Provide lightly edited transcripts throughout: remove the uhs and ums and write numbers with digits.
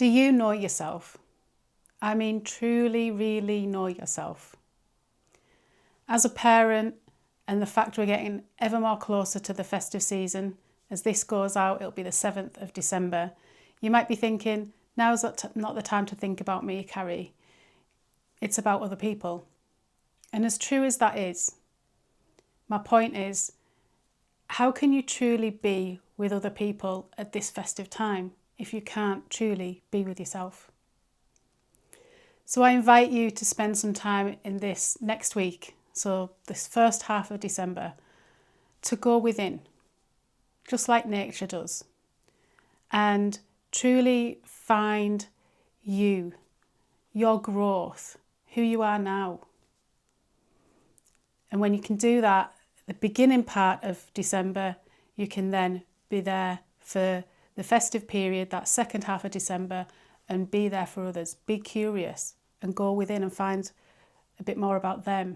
Do you know yourself? I mean, truly, really know yourself. As a parent, and the fact we're getting ever more closer to the festive season, as this goes out, it'll be the 7th of December, you might be thinking, now's not the time to think about me, Carrie. It's about other people. And as true as that is, my point is, how can you truly be with other people at this festive time if you can't truly be with yourself? So I invite you to spend some time in this next week, so this first half of December, to go within, just like nature does, and truly find you, your growth, who you are now. And when you can do that, the beginning part of December, you can then be there for the festive period, that second half of December, and be there for others. Be curious and go within and find a bit more about them.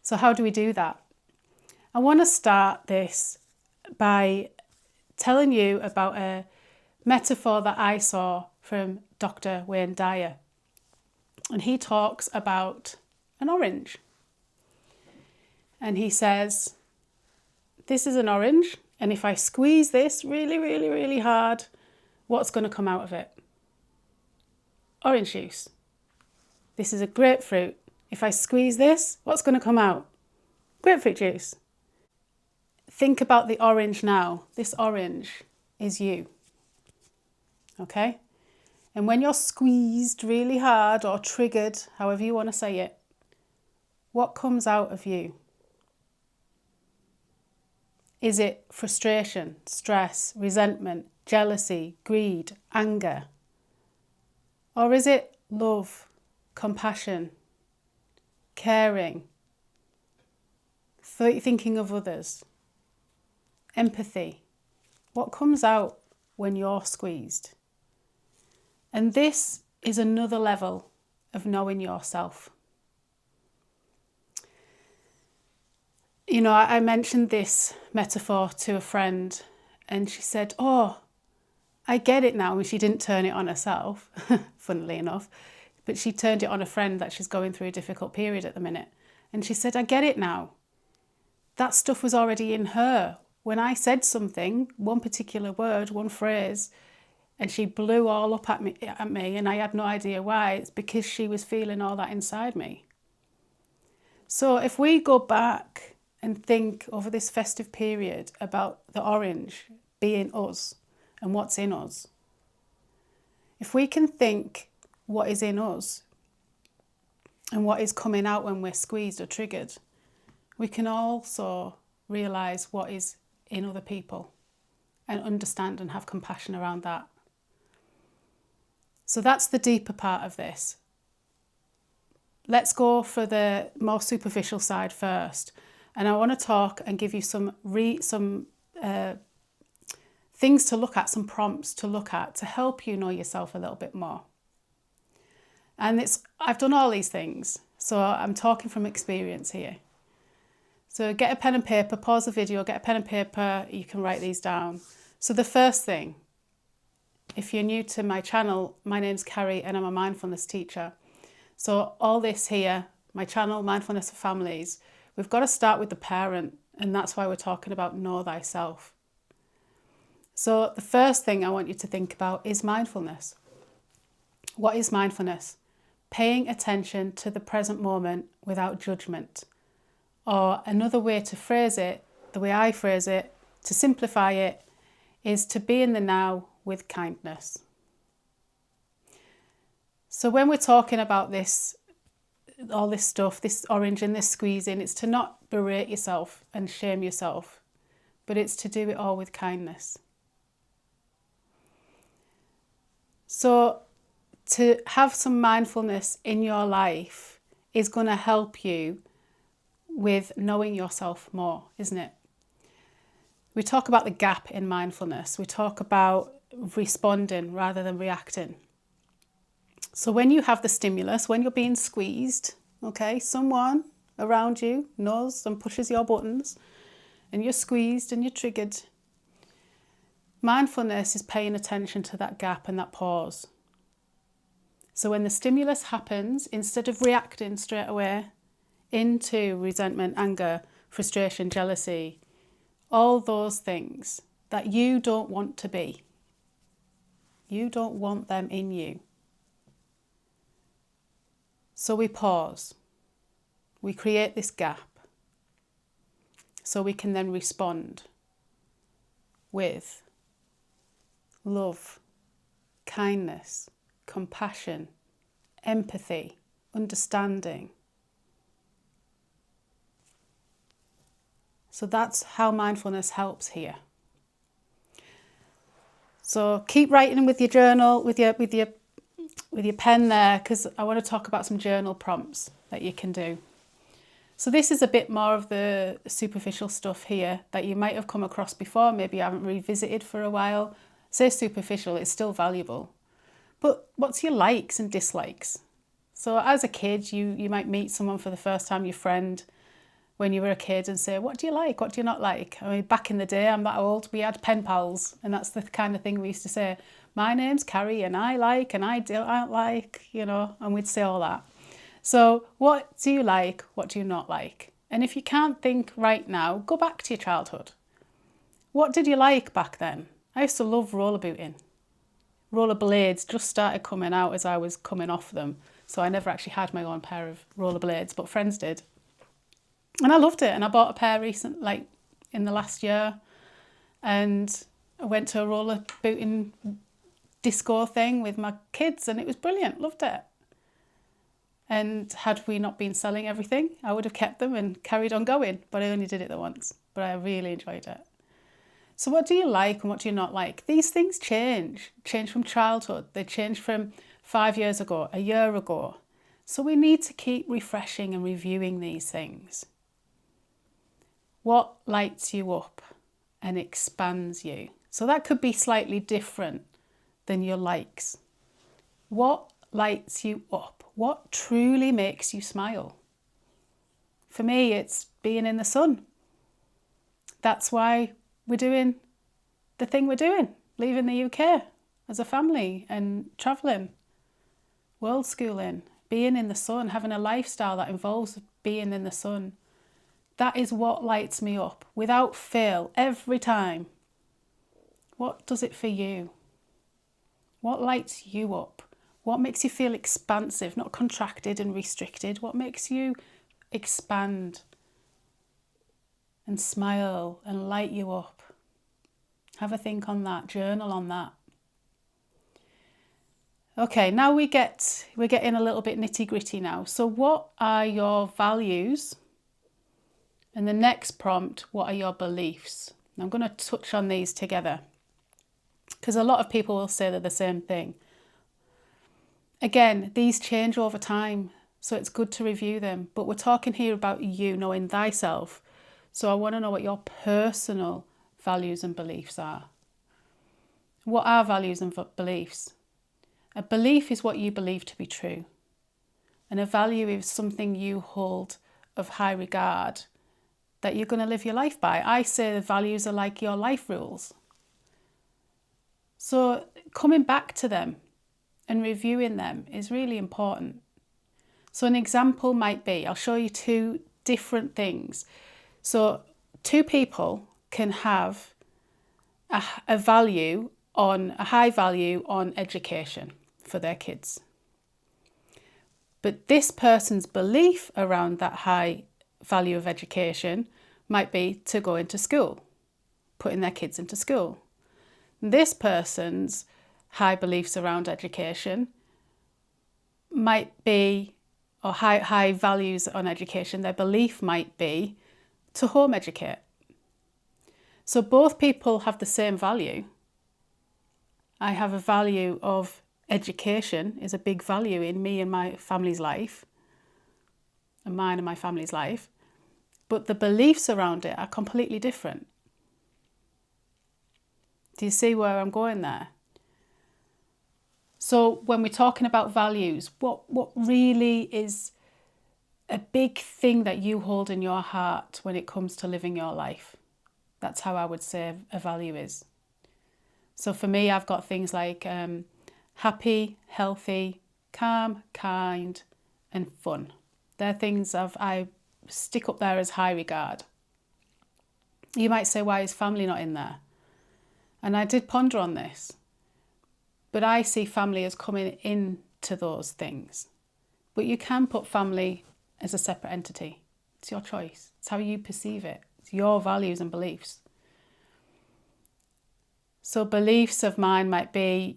So how do we do that? I want to start this by telling you about a metaphor that I saw from Dr. Wayne Dyer. And he talks about an orange. And he says, this is an orange, and if I squeeze this really, really, really hard, what's going to come out of it? Orange juice. This is a grapefruit. If I squeeze this, what's going to come out? Grapefruit juice. Think about the orange now. This orange is you. Okay? And when you're squeezed really hard or triggered, however you want to say it, what comes out of you? Is it frustration, stress, resentment, jealousy, greed, anger? Or is it love, compassion, caring, thinking of others, empathy? What comes out when you're squeezed? And this is another level of knowing yourself. You know, I mentioned this metaphor to a friend and she said, oh, I get it now. And she didn't turn it on herself, funnily enough, but she turned it on a friend that she's going through a difficult period at the minute. And she said, I get it now. That stuff was already in her. When I said something, one particular word, one phrase, and she blew all up at me and I had no idea why, it's because she was feeling all that inside me. So if we go back and think over this festive period about the orange being us and what's in us, if we can think what is in us and what is coming out when we're squeezed or triggered, we can also realise what is in other people and understand and have compassion around that. So that's the deeper part of this. Let's go for the more superficial side first. And I want to talk and give you some things to look at, some prompts to look at to help you know yourself a little bit more. And I've done all these things, so I'm talking from experience here. So get a pen and paper, pause the video, get a pen and paper, you can write these down. So the first thing, if you're new to my channel, my name's Carrie and I'm a mindfulness teacher. So all this here, my channel, Mindfulness for Families, we've got to start with the parent, and that's why we're talking about know thyself. So the first thing I want you to think about is mindfulness. What is mindfulness? Paying attention to the present moment without judgment. Or another way to phrase it, the way I phrase it, to simplify it, is to be in the now with kindness. So when we're talking about this, all this stuff, this orange and this squeezing, it's to not berate yourself and shame yourself, but it's to do it all with kindness. So to have some mindfulness in your life is going to help you with knowing yourself more, isn't it? We talk about the gap in mindfulness. We talk about responding rather than reacting. So when you have the stimulus, when you're being squeezed, okay, someone around you knows and pushes your buttons and you're squeezed and you're triggered, Mindfulness is paying attention to that gap and that pause. So when the stimulus happens, instead of reacting straight away into resentment, anger, frustration, jealousy, all those things that you don't want to be, you don't want them in you. So we pause. We create this gap so we can then respond with love, kindness, compassion, empathy, understanding. So that's how mindfulness helps here. So keep writing with your journal, with your pen there, because I want to talk about some journal prompts that you can do. So this is a bit more of the superficial stuff here that you might have come across before, maybe you haven't revisited for a while. Say superficial, it's still valuable. But what's your likes and dislikes? So as a kid, you might meet someone for the first time, your friend, when you were a kid, and say, what do you like? What do you not like? I mean, back in the day, I'm that old, we had pen pals, and that's the kind of thing we used to say. My name's Carrie, and I like, and I don't like, and we'd say all that. So what do you like? What do you not like? And if you can't think right now, go back to your childhood. What did you like back then? I used to love rollerbooting. Rollerblades just started coming out as I was coming off them. So I never actually had my own pair of rollerblades, but friends did. And I loved it. And I bought a pair in the last year. And I went to a rollerbooting disco thing with my kids, and it was brilliant. Loved it. And had we not been selling everything, I would have kept them and carried on going. But I only did it the once. But I really enjoyed it. So what do you like and what do you not like? These things change from childhood. They change from 5 years ago, a year ago. So we need to keep refreshing and reviewing these things. What lights you up and expands you? So that could be slightly different than your likes. What lights you up? What truly makes you smile? For me, it's being in the sun. That's why we're doing the thing we're doing, leaving the UK as a family and travelling, world schooling, being in the sun, having a lifestyle that involves being in the sun. That is what lights me up, without fail, every time. What does it for you? What lights you up? What makes you feel expansive, not contracted and restricted? What makes you expand and smile and light you up? Have a think on that, journal on that. Okay, now we're getting a little bit nitty gritty now. So what are your values? And the next prompt, what are your beliefs? And I'm going to touch on these together because a lot of people will say they're the same thing. Again, these change over time, so it's good to review them. But we're talking here about you knowing thyself. So I want to know what your personal values and beliefs are. What are values and beliefs? A belief is what you believe to be true. And a value is something you hold of high regard that you're going to live your life by. I say the values are like your life rules. So coming back to them and reviewing them is really important. So an example might be, I'll show you two different things. So two people can have a high value on education for their kids. But this person's belief around that high value of education might be to go into school, putting their kids into school. This person's high beliefs around education might be, or high values on education, their belief might be to home educate. So both people have the same value. I have a value of education is a big value in me and my family's life, and mine and my family's life, but the beliefs around it are completely different. Do you see where I'm going there? So when we're talking about values, what really is a big thing that you hold in your heart when it comes to living your life? That's how I would say a value is. So for me, I've got things like happy, healthy, calm, kind, and fun. They're things I stick up there as high regard. You might say, why is family not in there? And I did ponder on this. But I see family as coming into those things. But you can put family as a separate entity. It's your choice. It's how you perceive it. It's your values and beliefs. So beliefs of mine might be,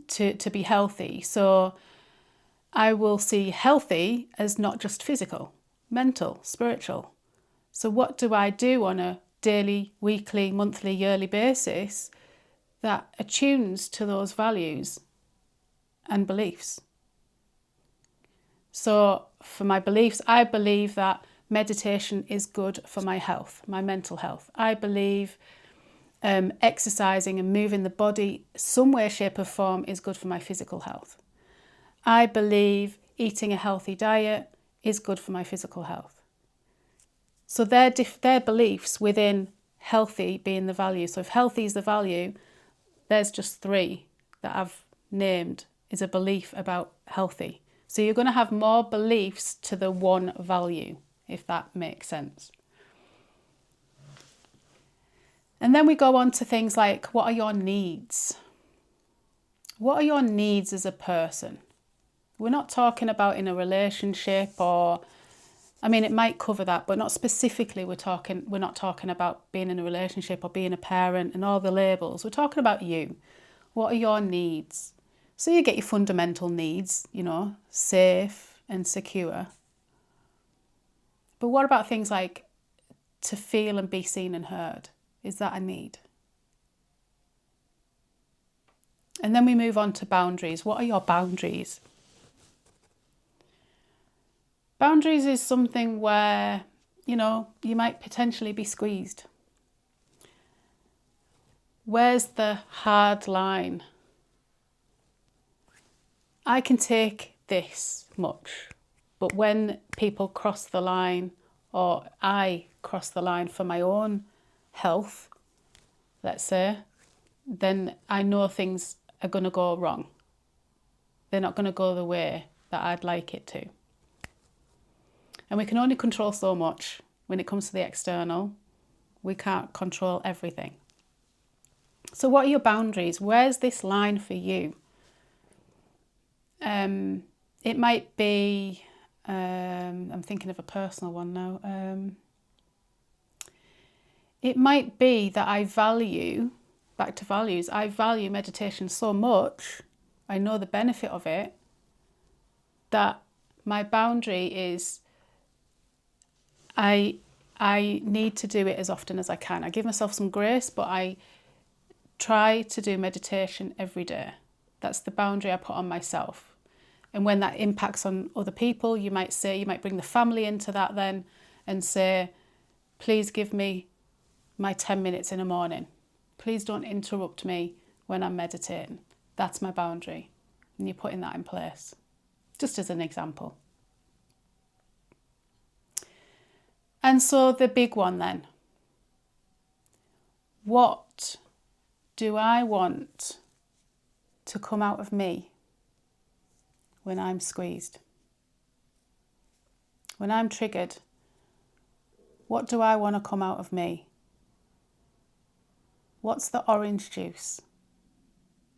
to be healthy. So I will see healthy as not just physical, mental, spiritual. So what do I do on a daily, weekly, monthly, yearly basis that attunes to those values and beliefs? So for my beliefs, I believe that meditation is good for my health, my mental health. I believe exercising and moving the body some way, shape or form is good for my physical health. I believe eating a healthy diet is good for my physical health. So they're beliefs within healthy being the value. So if healthy is the value, there's just 3 that I've named is a belief about healthy. So you're going to have more beliefs to the one value, if that makes sense. And then we go on to things like, what are your needs? What are your needs as a person? We're not talking about in a relationship it might cover that, but not specifically. We're not talking about being in a relationship or being a parent and all the labels. We're talking about you. What are your needs? So you get your fundamental needs, safe and secure. But what about things like to feel and be seen and heard? Is that a need? And then we move on to boundaries. What are your boundaries? Boundaries is something where, you might potentially be squeezed. Where's the hard line? I can take this much, but when people cross the line, or I cross the line for my own health, let's say, then I know things are going to go wrong. They're not going to go the way that I'd like it to. And we can only control so much when it comes to the external. We can't control everything. So what are your boundaries? Where's this line for you? It might be, I'm thinking of a personal one now. It might be that I value, back to values, I value meditation so much, I know the benefit of it, that my boundary is I need to do it as often as I can. I give myself some grace, but I try to do meditation every day. That's the boundary I put on myself. And when that impacts on other people, you might bring the family into that then and say, please give me my 10 minutes in the morning. Please don't interrupt me when I'm meditating. That's my boundary. And you're putting that in place, just as an example. And so the big one then, what do I want to come out of me when I'm squeezed? When I'm triggered, what do I want to come out of me? What's the orange juice?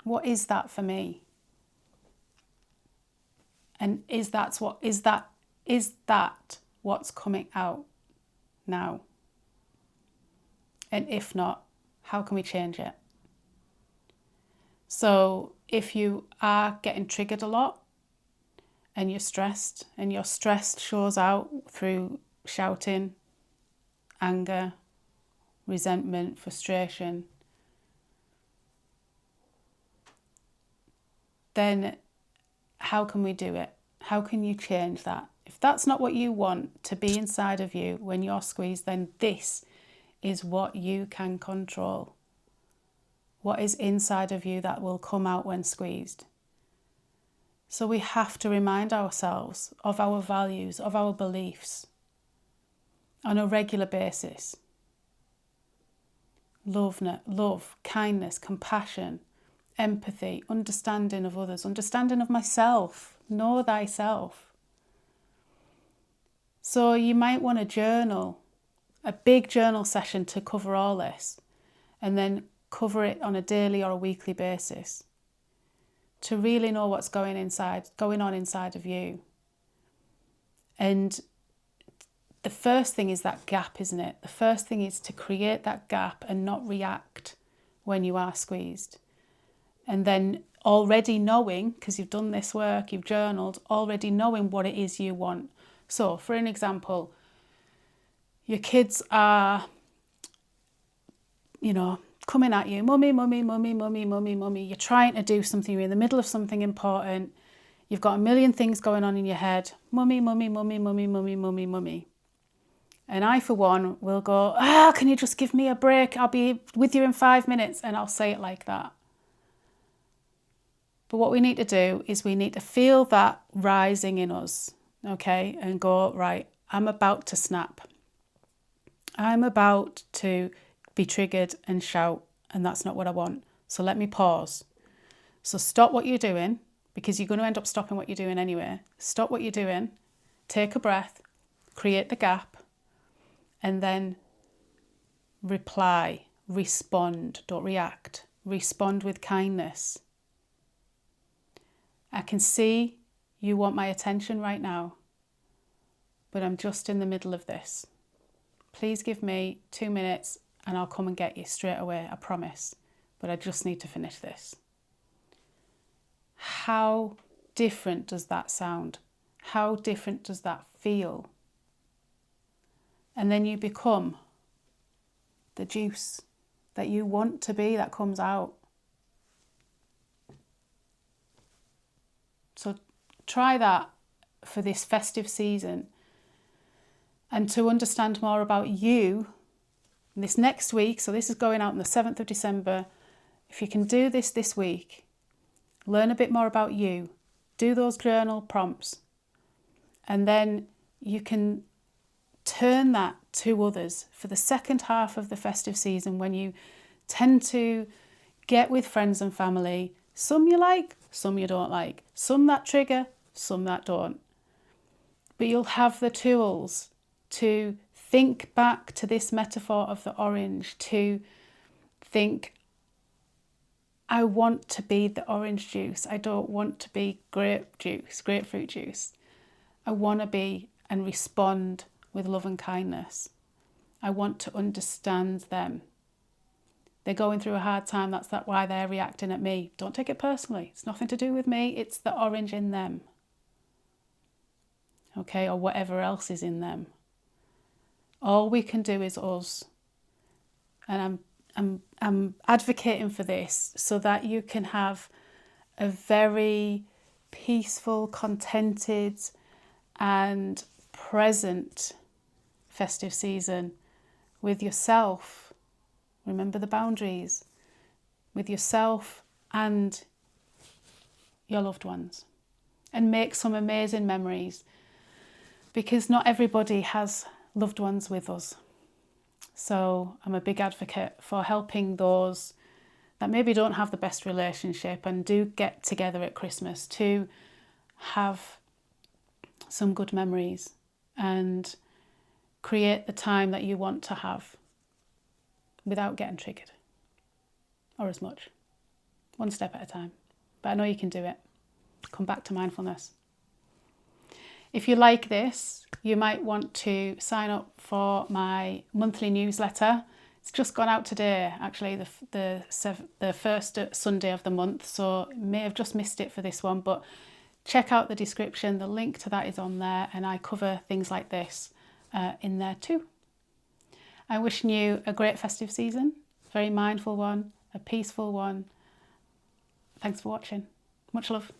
What is that for me? And is that what's coming out now? And if not, how can we change it? So if you are getting triggered a lot and you're stressed, and your stress shows out through shouting, anger, resentment, frustration, then how can we do it? How can you change that? If that's not what you want to be inside of you when you're squeezed, then this is what you can control. What is inside of you that will come out when squeezed. So we have to remind ourselves of our values, of our beliefs on a regular basis. love, kindness, compassion, empathy, understanding of others, understanding of myself. Know thyself. So you might want to journal, a big journal session to cover all this, and then cover it on a daily or a weekly basis to really know what's going on inside of you. And the first thing is that gap, isn't it? The first thing is to create that gap and not react when you are squeezed. And then already knowing, because you've done this work, you've journaled, already knowing what it is you want. So, for an example, your kids are, coming at you, mummy, mummy, mummy, mummy, mummy, mummy. You're trying to do something, you're in the middle of something important. You've got a million things going on in your head. Mummy, mummy, mummy, mummy, mummy, mummy, mummy. And I, for one, will go, can you just give me a break? I'll be with you in 5 minutes. And I'll say it like that. But what we need to do is we need to feel that rising in us, okay? And go, right, I'm about to snap. I'm about to be triggered and shout, and that's not what I want. So let me pause. So stop what you're doing, because you're going to end up stopping what you're doing anyway. Stop what you're doing, take a breath, create the gap, and then reply, respond, don't react. Respond with kindness. I can see you want my attention right now, but I'm just in the middle of this. Please give me 2 minutes and I'll come and get you straight away, I promise. But I just need to finish this. How different does that sound? How different does that feel? And then you become the juice that you want to be that comes out. So try that for this festive season. And to understand more about you this next week, so this is going out on the 7th of December. If you can do this week, learn a bit more about you, do those journal prompts, and then you can turn that to others for the second half of the festive season, when you tend to get with friends and family. Some you like, some you don't like, some that trigger, some that don't. But you'll have the tools to think back to this metaphor of the orange, to think, I want to be the orange juice. I don't want to be grapefruit juice. I want to be and respond with love and kindness. I want to understand them. They're going through a hard time. That's why they're reacting at me. Don't take it personally. It's nothing to do with me. It's the orange in them. Okay, or whatever else is in them. All we can do is us. And I'm advocating for this so that you can have a very peaceful, contented and present festive season with yourself. Remember the boundaries. With yourself and your loved ones. And make some amazing memories, because not everybody has loved ones with us. So I'm a big advocate for helping those that maybe don't have the best relationship and do get together at Christmas to have some good memories and create the time that you want to have without getting triggered, or as much, one step at a time. But I know you can do it. Come back to mindfulness. If you like this, you might want to sign up for my monthly newsletter. It's just gone out today, actually, the first Sunday of the month, so you may have just missed it for this one, but check out the description. The link to that is on there, and I cover things like this in there too. I'm wishing you a great festive season, a very mindful one, a peaceful one. Thanks for watching. Much love.